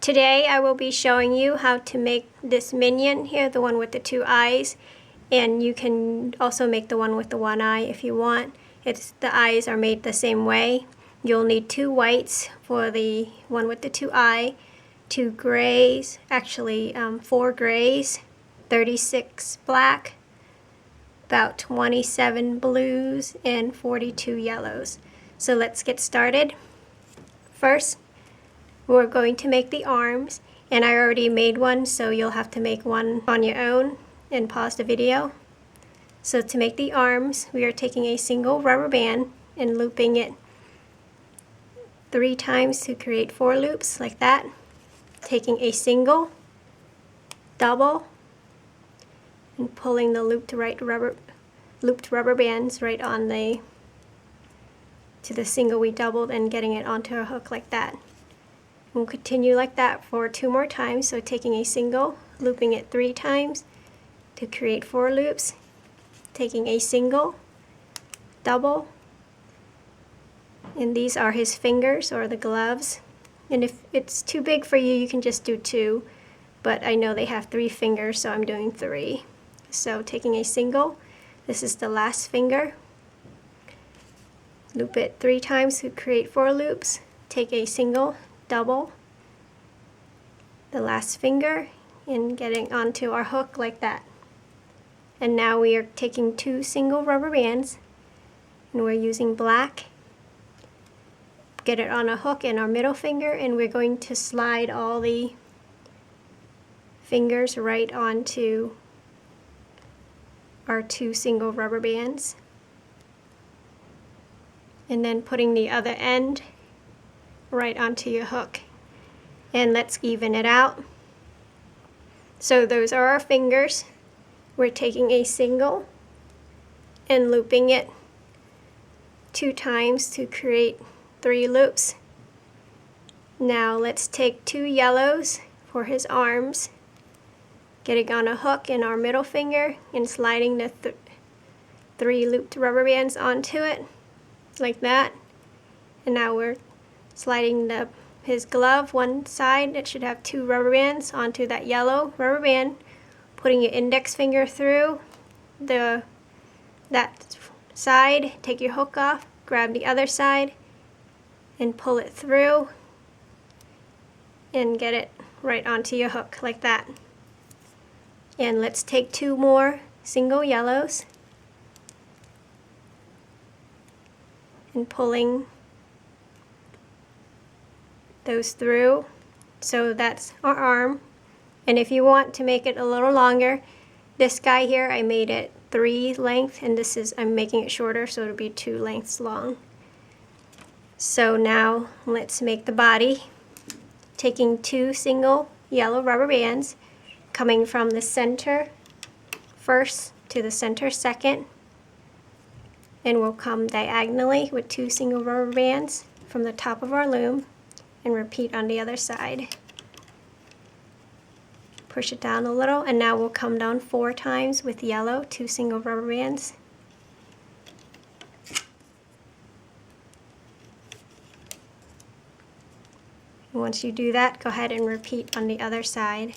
Today I will be showing you how to make this minion here, the one with the two eyes, and you can also make the one with the one eye if you want. The eyes are made the same way. You'll need 2 whites for the one with the 2 eye, 2 grays, actually 4 grays, 36 black, about 27 blues, and 42 yellows. So let's get started. First, we're going to make the arms, and I already made one, so you'll have to make one on your own and pause the video. So to make the arms, we are taking a single rubber band and looping it 3 times to create 4 loops like that. Taking a single, double, and pulling the looped rubber bands right on to the single we doubled and getting it onto a hook like that. We'll continue like that for 2 more times, so taking a single, looping it 3 times to create 4 loops, taking a single, double, and these are his fingers or the gloves, and if it's too big for you, you can just do 2, but I know they have 3 fingers, so I'm doing 3. So taking a single, this is the last finger, loop it 3 times to create 4 loops, take a single, double, the last finger, and getting onto our hook like that. And now we are taking 2 single rubber bands, and we're using black, get it on a hook in our middle finger, and we're going to slide all the fingers right onto our 2 single rubber bands, and then putting the other end right onto your hook. And let's even it out. So those are our fingers. We're taking a single and looping it 2 times to create 3 loops. Now let's take 2 yellows for his arms, getting on a hook in our middle finger and sliding the 3 looped rubber bands onto it like that. And now we're sliding his glove one side. It should have 2 rubber bands onto that yellow rubber band, putting your index finger through that side, take your hook off, grab the other side and pull it through and get it right onto your hook like that. And let's take 2 more single yellows and pulling those through. So that's our arm. And if you want to make it a little longer, this guy here I made it 3 length, and I'm making it shorter, so it'll be 2 lengths long. So now let's make the body, taking 2 single yellow rubber bands, coming from the center first to the center second, and we'll come diagonally with 2 single rubber bands from the top of our loom and repeat on the other side. Push it down a little, and now we'll come down 4 times with yellow, 2 single rubber bands. Once you do that, go ahead and repeat on the other side.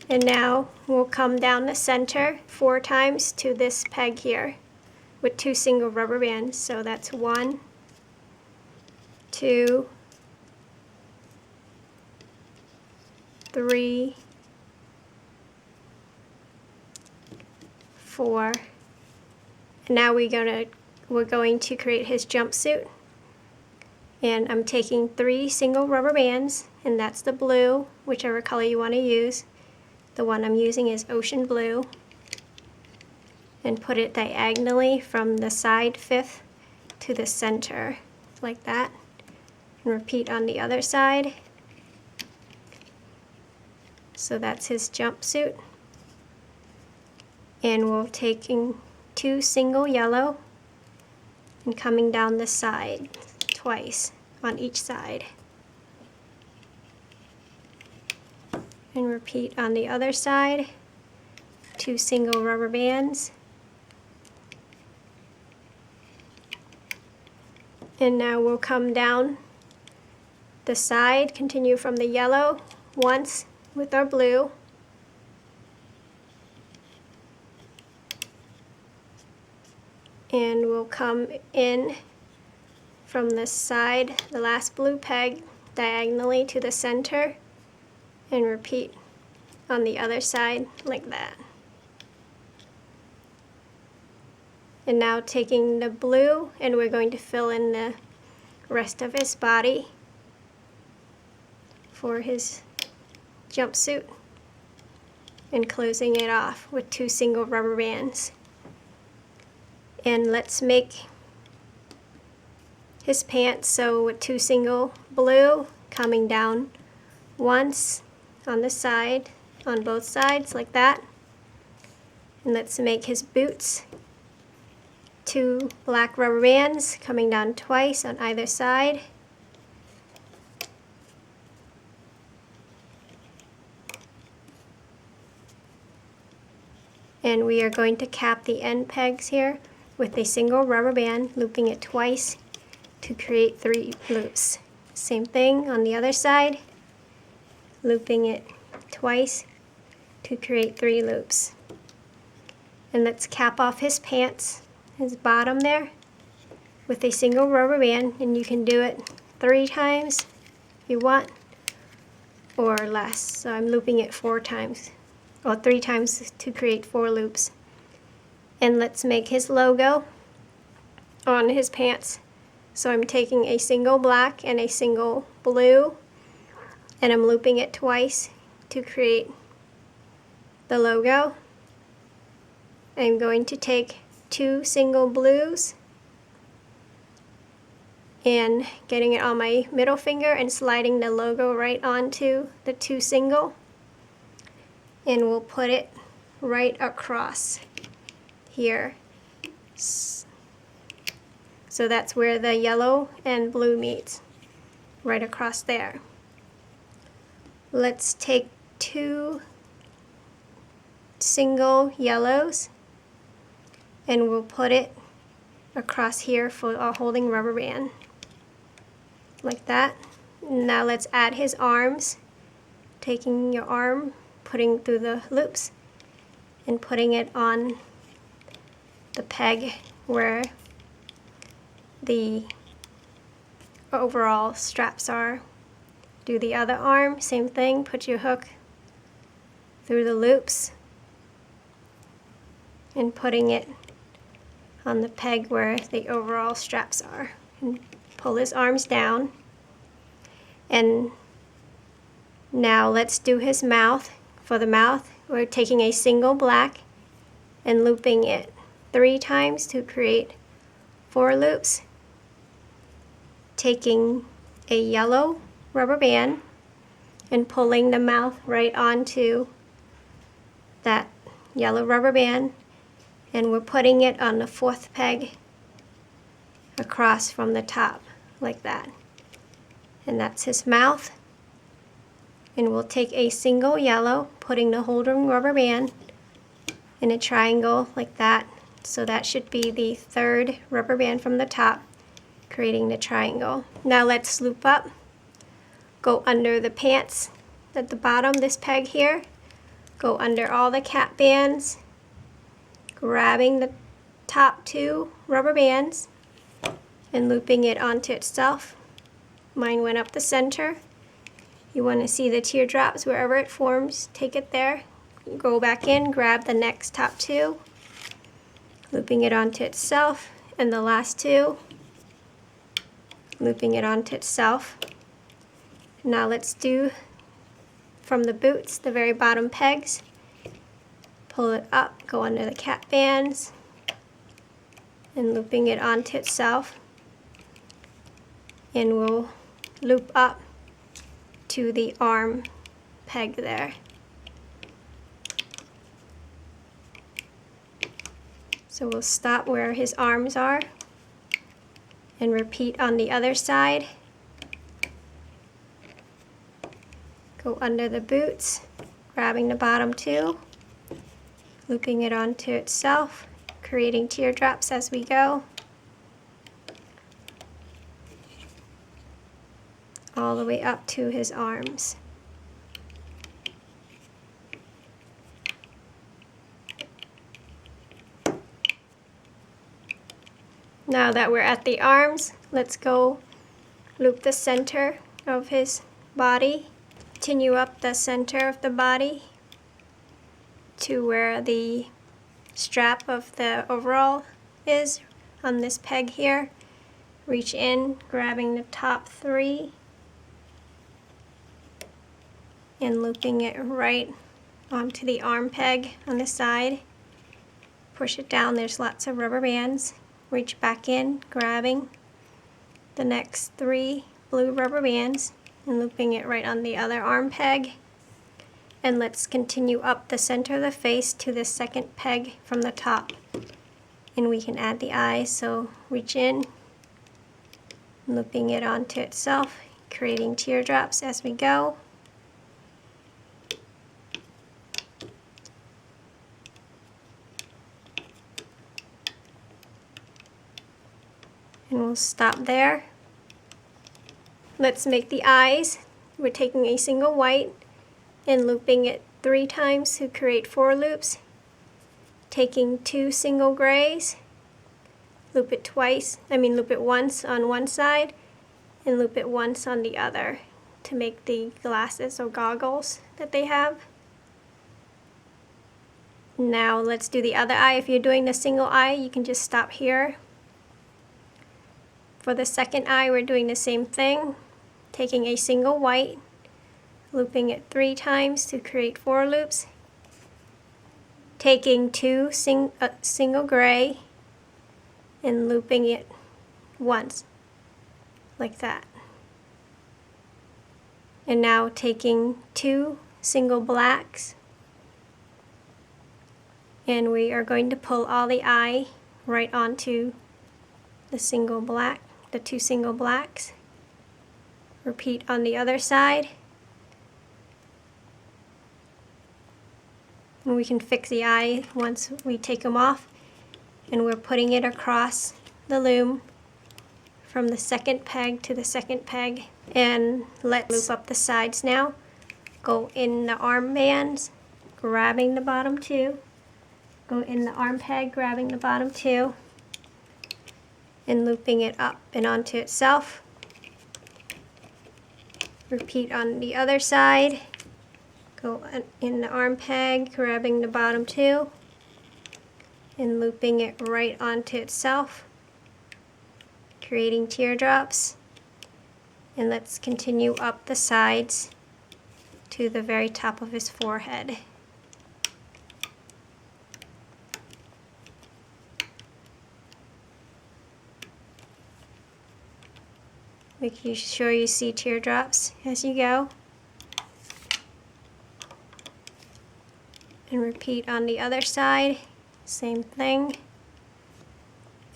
And now we'll come down the center 4 times to this peg here with 2 single rubber bands. So that's 1, 2, 3, 4. And now we're going to create his jumpsuit. And I'm taking 3 single rubber bands, and that's the blue, whichever color you want to use. The one I'm using is ocean blue, and put it diagonally from the side 5th to the center like that, and repeat on the other side. So that's his jumpsuit, and we're taking 2 single yellow and coming down the side twice on each side. And repeat on the other side, 2 single rubber bands. And now we'll come down the side, continue from the yellow once with our blue. And we'll come in from the side, the last blue peg, diagonally to the center, and repeat on the other side like that. And now taking the blue, and we're going to fill in the rest of his body for his jumpsuit, and closing it off with 2 single rubber bands. And let's make his pants, so with 2 single blue, coming down once on the side, on both sides like that. And let's make his boots, 2 black rubber bands coming down twice on either side. And we are going to cap the end pegs here with a single rubber band, looping it twice to create 3 loops. Same thing on the other side, looping it twice to create 3 loops. And let's cap off his pants, his bottom there, with a single rubber band, and you can do it 3 times if you want, or less. So I'm looping it 4 times, or 3 times to create 4 loops. And let's make his logo on his pants. So I'm taking a single black and a single blue, and I'm looping it twice to create the logo. I'm going to take 2 single blues and getting it on my middle finger and sliding the logo right onto the 2 single, and we'll put it right across here. So that's where the yellow and blue meet, right across there. Let's take 2 single yellows, and we'll put it across here for a holding rubber band, like that. Now let's add his arms, taking your arm, putting through the loops, and putting it on the peg where the overall straps are. Do the other arm, same thing, put your hook through the loops and putting it on the peg where the overall straps are. And pull his arms down. And now let's do his mouth. For the mouth, we're taking a single black and looping it 3 times to create 4 loops. Taking a yellow rubber band and pulling the mouth right onto that yellow rubber band, and we're putting it on the 4th peg across from the top like that. And that's his mouth. And we'll take a single yellow, putting the holding rubber band in a triangle like that. So that should be the 3rd rubber band from the top, creating the triangle. Now let's loop up, go under the pants at the bottom, this peg here, go under all the cap bands, grabbing the top 2 rubber bands and looping it onto itself. Mine went up the center. You want to see the teardrops wherever it forms, take it there, go back in, grab the next top 2, looping it onto itself, and the last 2, looping it onto itself. Now let's do from the boots, the very bottom pegs, pull it up, go under the cap bands, and looping it onto itself, and we'll loop up to the arm peg there. So we'll stop where his arms are And repeat on the other side. Go under the boots, grabbing the bottom two, looping it onto itself, creating teardrops as we go, all the way up to his arms. Now that we're at the arms, let's go loop the center of his body. Continue up the center of the body to where the strap of the overall is on this peg here. Reach in, grabbing the top three and looping it right onto the arm peg on the side. Push it down, there's lots of rubber bands. Reach back in, grabbing the next three blue rubber bands and looping it right on the other arm peg. And let's continue up the center of the face to the second peg from the top. And we can add the eyes, so reach in, looping it onto itself, creating teardrops as we go. And we'll stop there. Let's make the eyes. We're taking a single white and looping it 3 times to create 4 loops. Taking 2 single grays, loop it once on one side and loop it once on the other to make the glasses or goggles that they have. Now let's do the other eye. If you're doing the single eye, you can just stop here. For the second eye, we're doing the same thing, taking a single white, looping it 3 times to create 4 loops, taking 2 single gray and looping it once, like that. And now taking 2 single blacks, and we are going to pull all the eye right onto the single black. The 2 single blacks. Repeat on the other side. And we can fix the eye once we take them off. And we're putting it across the loom from the second peg to the second peg. And let's loop up the sides now. Go in the arm bands, grabbing the bottom 2. Go in the arm peg, grabbing the bottom 2. And looping it up and onto itself. Repeat on the other side. Go in the arm peg, grabbing the bottom 2 and looping it right onto itself, creating teardrops. And let's continue up the sides to the very top of his forehead. Make sure you see teardrops as you go. And repeat on the other side, same thing.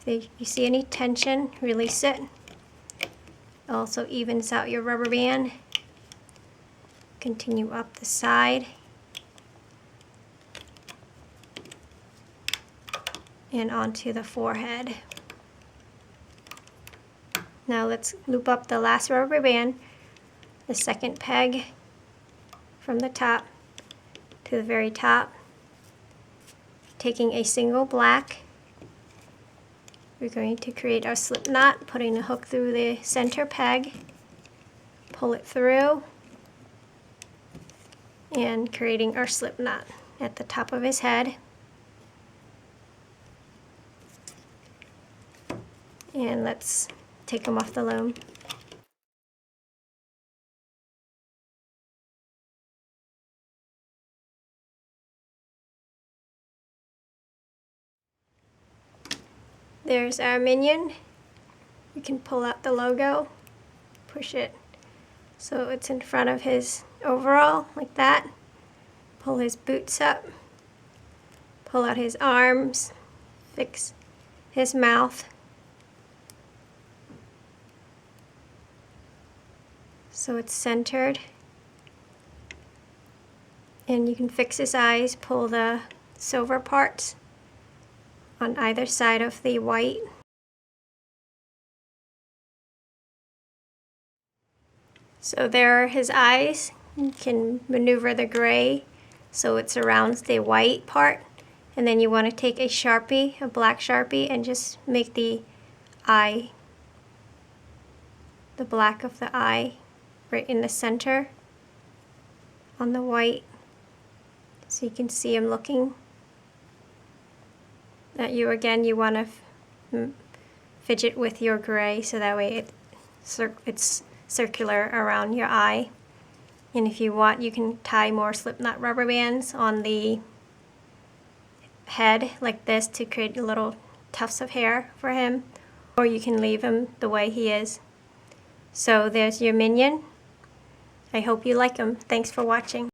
If you see any tension, release it. Also evens out your rubber band. Continue up the side. And onto the forehead. Now let's loop up the last rubber band, the second peg from the top to the very top. Taking a single black, we're going to create our slip knot, putting the hook through the center peg, pull it through, and creating our slip knot at the top of his head. And let's take them off the loom. There's our minion. We can pull out the logo, push it so it's in front of his overall, like that. Pull his boots up, pull out his arms, fix his mouth, so it's centered. And you can fix his eyes, pull the silver parts on either side of the white. So there are his eyes. You can maneuver the gray so it surrounds the white part. And then you want to take a Sharpie, a black Sharpie, and just make the eye, the black of the eye, right in the center on the white. So you can see him looking at you again. You want to fidget with your gray so that way it's circular around your eye. And if you want, you can tie more slipknot rubber bands on the head like this to create little tufts of hair for him, or you can leave him the way he is. So there's your minion. I hope you like him. Thanks for watching.